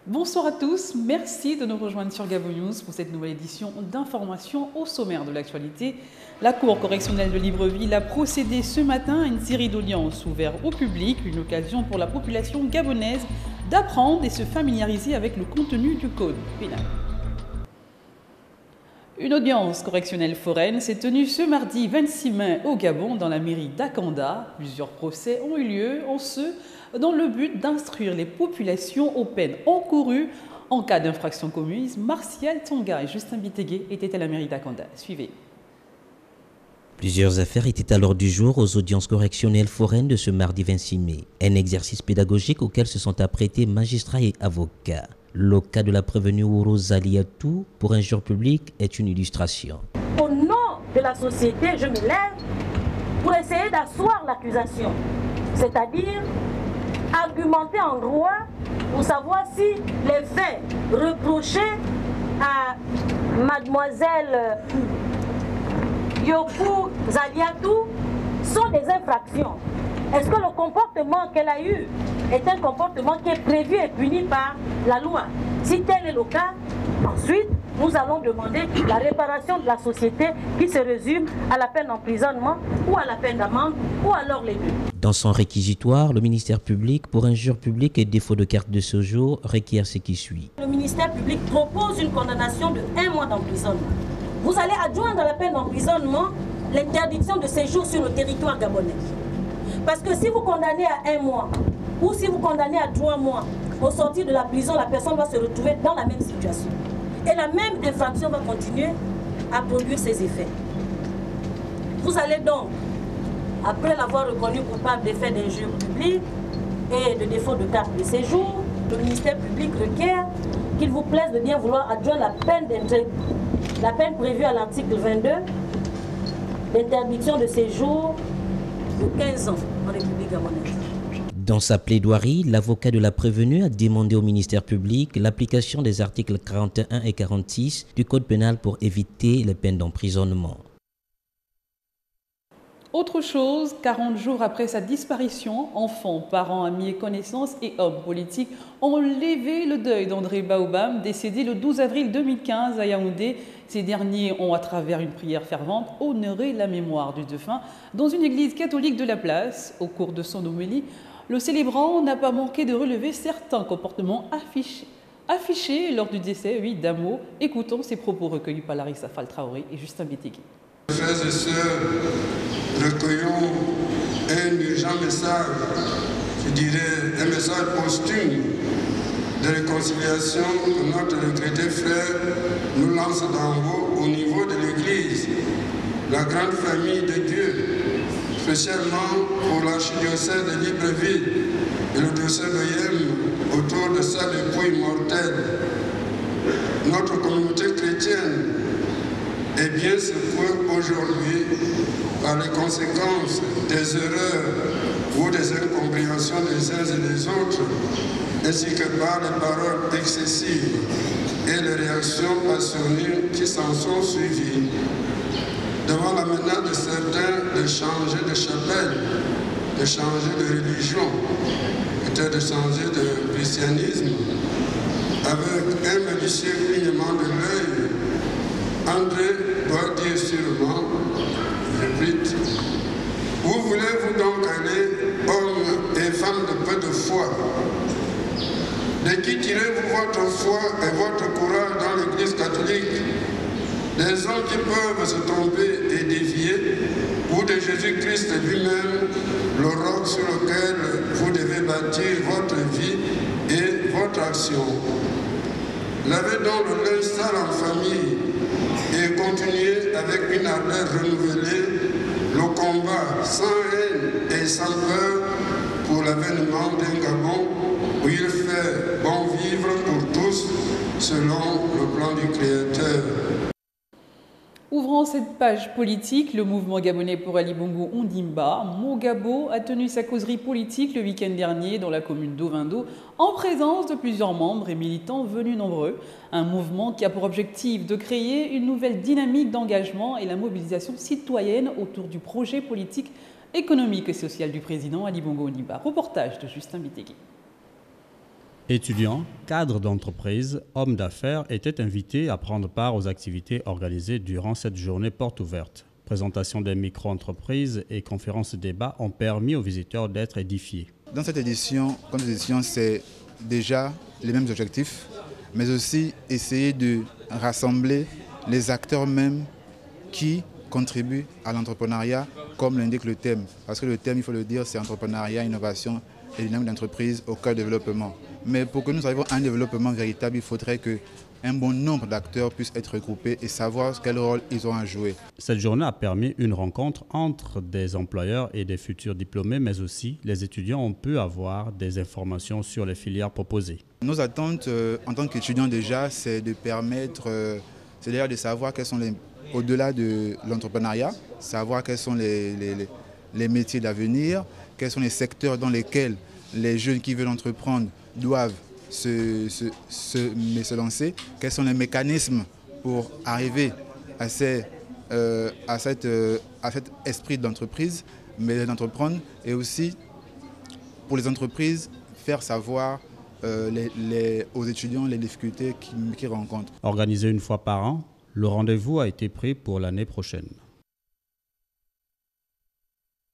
Bonsoir à tous, merci de nous rejoindre sur Gabon News pour cette nouvelle édition d'information au sommaire de l'actualité. La Cour correctionnelle de Libreville a procédé ce matin à une série d'audiences ouvertes au public, une occasion pour la population gabonaise d'apprendre et se familiariser avec le contenu du code pénal. Une audience correctionnelle foraine s'est tenue ce mardi 26 mai au Gabon dans la mairie d'Akanda. Plusieurs procès ont eu lieu dans le but d'instruire les populations aux peines encourues en cas d'infraction commise. Martial Tonga et Justin Bitegué étaient à la mairie d'Akanda. Suivez. Plusieurs affaires étaient à l'ordre du jour aux audiences correctionnelles foraines de ce mardi 26 mai. Un exercice pédagogique auquel se sont apprêtés magistrats et avocats. Le cas de la prévenue Rosalie-Atou pour injure publique est une illustration. Au nom de la société, je me lève pour essayer d'asseoir l'accusation, c'est-à-dire argumenter en droit pour savoir si les faits reprochés à mademoiselle Yokou Zaliatou sont des infractions. Est-ce que le comportement qu'elle a eu est un comportement qui est prévu et puni par la loi? Si tel est le cas, ensuite, nous allons demander la réparation de la société qui se résume à la peine d'emprisonnement ou à la peine d'amende ou alors les deux. Dans son réquisitoire, le ministère public pour injure publique et défaut de carte de séjour requiert ce qui suit. Le ministère public propose une condamnation de 1 mois d'emprisonnement. Vous allez adjoindre à la peine d'emprisonnement l'interdiction de séjour sur le territoire gabonais. Parce que si vous condamnez à 1 mois ou si vous condamnez à 3 mois, au sortir de la prison, la personne va se retrouver dans la même situation. Et la même infraction va continuer à produire ses effets. Vous allez donc, après l'avoir reconnu coupable des faits d'injure publique et de défaut de carte de séjour, le ministère public requiert qu'il vous plaise de bien vouloir adjoindre la peine prévue à l'article 22 d'interdiction de séjour de 15 ans en République gabonaise. Dans sa plaidoirie, l'avocat de la prévenue a demandé au ministère public l'application des articles 41 et 46 du Code pénal pour éviter les peines d'emprisonnement. Autre chose, 40 jours après sa disparition, enfants, parents, amis et connaissances et hommes politiques ont levé le deuil d'André Baobam, décédé le 12 avril 2015 à Yaoundé. Ces derniers ont, à travers une prière fervente, honoré la mémoire du défunt dans une église catholique de la place. Au cours de son homélie, le célébrant n'a pas manqué de relever certains comportements affichés lors du décès d'Amo. Écoutons ces propos recueillis par Larissa Fall Traoré et Justin Bitegué. Frères et sœurs, recueillons un urgent message, je dirais un message posthume de réconciliation que notre regretté frère nous lance d'en haut au niveau de l'Église, la grande famille de Dieu, spécialement pour l'archidiocèse de Libreville et le diocèse de Yem autour de sa dépouille mortelle. Notre communauté chrétienne est bien secouée aujourd'hui par les conséquences des erreurs ou des incompréhensions des uns et des autres, ainsi que par les paroles excessives et les réactions passionnées qui s'en sont suivies. Devant la menace de certains de changer de chapelle, de changer de religion, peut-être de changer de christianisme, avec un malicieux clignement de l'œil, André doit dire sûrement, je répète, où voulez-vous donc aller, hommes et femmes de peu de foi? De qui tirez-vous votre foi et votre courage dans l'Église catholique? Des hommes qui peuvent se tromper et dévier, ou de Jésus-Christ lui-même, le roc sur lequel vous devez bâtir votre vie et votre action? Lavez donc le linge sale en famille et continuez avec une ardeur renouvelée le combat sans haine et sans peur pour l'avènement d'un Gabon où il fait bon vivre pour tous selon le plan du Créateur. Ouvrant cette page politique, le mouvement gabonais pour Ali Bongo Ondimba, Mogabo, a tenu sa causerie politique le week-end dernier dans la commune d'Ovindo en présence de plusieurs membres et militants venus nombreux. Un mouvement qui a pour objectif de créer une nouvelle dynamique d'engagement et la mobilisation citoyenne autour du projet politique, économique et social du président Ali Bongo Ondimba. Reportage de Justin Bitegué. Étudiants, cadres d'entreprise, hommes d'affaires étaient invités à prendre part aux activités organisées durant cette journée porte ouverte. Présentation des micro-entreprises et conférences débats ont permis aux visiteurs d'être édifiés. Dans cette édition, comme cette édition, c'est déjà les mêmes objectifs, mais aussi essayer de rassembler les acteurs mêmes qui contribuent à l'entrepreneuriat, comme l'indique le thème. Parce que le thème, il faut le dire, c'est entrepreneuriat, innovation et dynamique d'entreprise au cœur du développement. Mais pour que nous arrivions à un développement véritable, il faudrait qu'un bon nombre d'acteurs puissent être regroupés et savoir quel rôle ils ont à jouer. Cette journée a permis une rencontre entre des employeurs et des futurs diplômés, mais aussi les étudiants ont pu avoir des informations sur les filières proposées. Nos attentes en tant qu'étudiants déjà, c'est de permettre, c'est d'ailleurs de savoir quels sont au-delà de l'entrepreneuriat, savoir quels sont les métiers d'avenir, quels sont les secteurs dans lesquels les jeunes qui veulent entreprendre doivent se lancer, quels sont les mécanismes pour arriver à cet esprit d'entreprise, mais d'entreprendre, et aussi pour les entreprises faire savoir aux étudiants les difficultés qu'ils rencontrent. Organisé une fois par an, le rendez-vous a été pris pour l'année prochaine.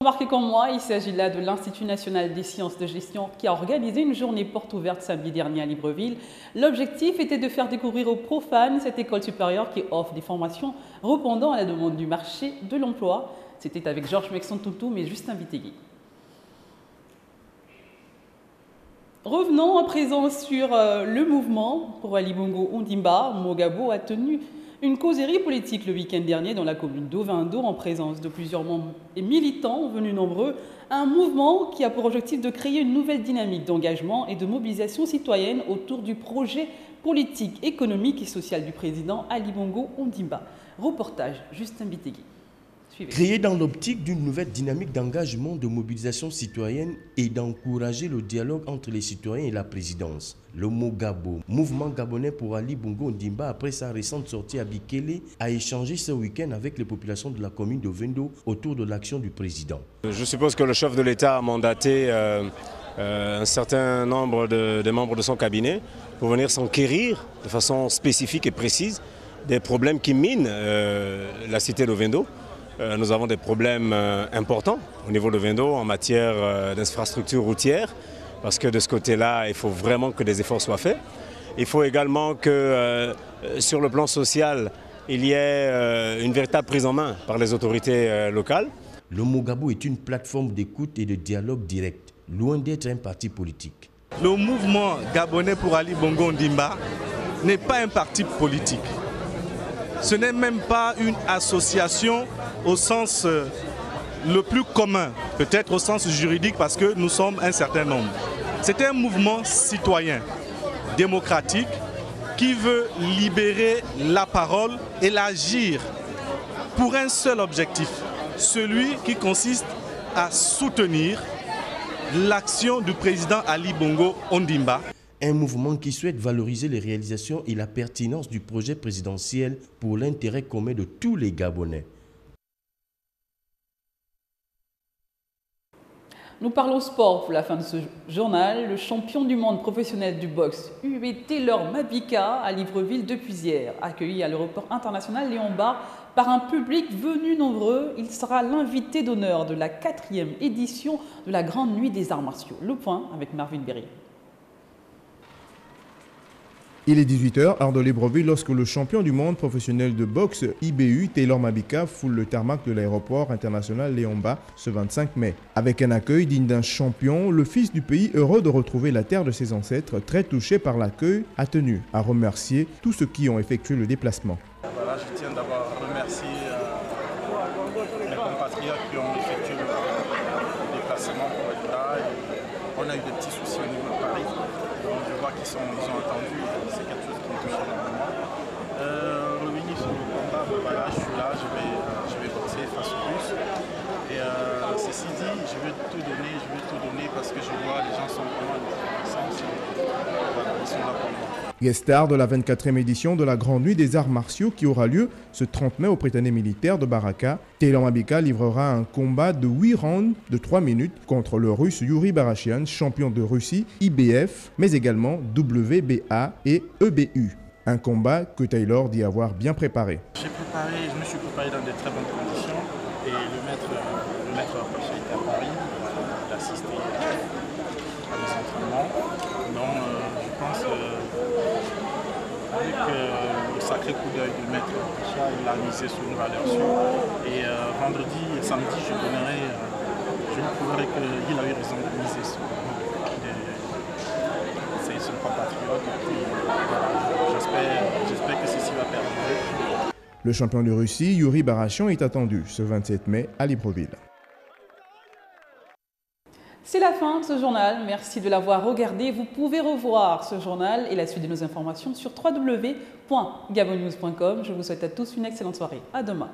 Remarquez comme moi, il s'agit là de l'Institut national des sciences de gestion qui a organisé une journée porte ouverte samedi dernier à Libreville. L'objectif était de faire découvrir aux profanes cette école supérieure qui offre des formations répondant à la demande du marché de l'emploi. C'était avec Georges Mexon-Toutou, mais Justin Vitegui. Revenons à présent sur le mouvement pour Ali Bongo Ondimba. Mogabo a tenu une causerie politique le week-end dernier dans la commune d'Ovendo en présence de plusieurs membres et militants venus nombreux. Un mouvement qui a pour objectif de créer une nouvelle dynamique d'engagement et de mobilisation citoyenne autour du projet politique, économique et social du président Ali Bongo Ondimba. Reportage Justin Bitegui. Créé dans l'optique d'une nouvelle dynamique d'engagement, de mobilisation citoyenne et d'encourager le dialogue entre les citoyens et la présidence. Le Mogabo, mouvement gabonais pour Ali Bongo Ondimba, après sa récente sortie à Bikele, a échangé ce week-end avec les populations de la commune de Ovendo autour de l'action du président. Je suppose que le chef de l'État a mandaté un certain nombre de membres de son cabinet pour venir s'enquérir de façon spécifique et précise des problèmes qui minent la cité d'Ovendo. Nous avons des problèmes importants au niveau de Ovendo en matière d'infrastructures routières, parce que de ce côté-là, il faut vraiment que des efforts soient faits. Il faut également que sur le plan social, il y ait une véritable prise en main par les autorités locales. Le Mogabo est une plateforme d'écoute et de dialogue direct, loin d'être un parti politique. Le mouvement gabonais pour Ali Bongo Ondimba n'est pas un parti politique. Ce n'est même pas une association au sens le plus commun, peut-être au sens juridique parce que nous sommes un certain nombre. C'est un mouvement citoyen, démocratique, qui veut libérer la parole et l'agir pour un seul objectif, celui qui consiste à soutenir l'action du président Ali Bongo Ondimba. Un mouvement qui souhaite valoriser les réalisations et la pertinence du projet présidentiel pour l'intérêt commun de tous les Gabonais. Nous parlons sport pour la fin de ce journal. Le champion du monde professionnel du boxe, UB Taylor Mabika, à Libreville depuis hier. Accueilli à l'aéroport international Léon-Bar par un public venu nombreux, il sera l'invité d'honneur de la 4e édition de la Grande Nuit des Arts Martiaux. Le point avec Marvin Berry. Il est 18h, heure de Libreville, lorsque le champion du monde professionnel de boxe, IBU, Taylor Mabika, foule le tarmac de l'aéroport international Léon-Bar ce 25 mai. Avec un accueil digne d'un champion, le fils du pays, heureux de retrouver la terre de ses ancêtres, très touché par l'accueil, a tenu à remercier tous ceux qui ont effectué le déplacement. Voilà, je tiens d'abord à remercier les compatriotes qui ont effectué le déplacement pour être là. On a eu des petits soucis au niveau de Paris, donc je vois qu'ils ont attendu. C'est quelque chose qui me touche énormément. Revenir sur le combat, voilà, je suis là, je vais boxer face au Russes. Et ceci dit, je veux tout donner parce que je vois les gens sont vraiment en reconnaissance. Voilà, ils sont là pour moi. Guest star de la 24e édition de la Grande Nuit des Arts Martiaux qui aura lieu ce 30 mai au Prétané militaire de Baraka, Taylor Mabika livrera un combat de 8 rounds de 3 minutes contre le Russe Yuri Barashian, champion de Russie, IBF, mais également WBA et EBU. Un combat que Taylor dit avoir bien préparé. Je me suis préparé dans de très bonnes conditions et le maître Pacha était à Paris, il a assisté à mes entraînements. Donc je pense avec le sacré coup d'œil du maître Pacha, il a misé sur une valeur sûre. Et vendredi et samedi, je lui prouverai qu'il a eu raison de miser sur son compatriote. J'espère que ceci va perdurer. Le champion de Russie, Yuri Barashian, est attendu ce 27 mai à Libreville. C'est la fin de ce journal. Merci de l'avoir regardé. Vous pouvez revoir ce journal et la suite de nos informations sur www.gabonnews.com. Je vous souhaite à tous une excellente soirée. À demain.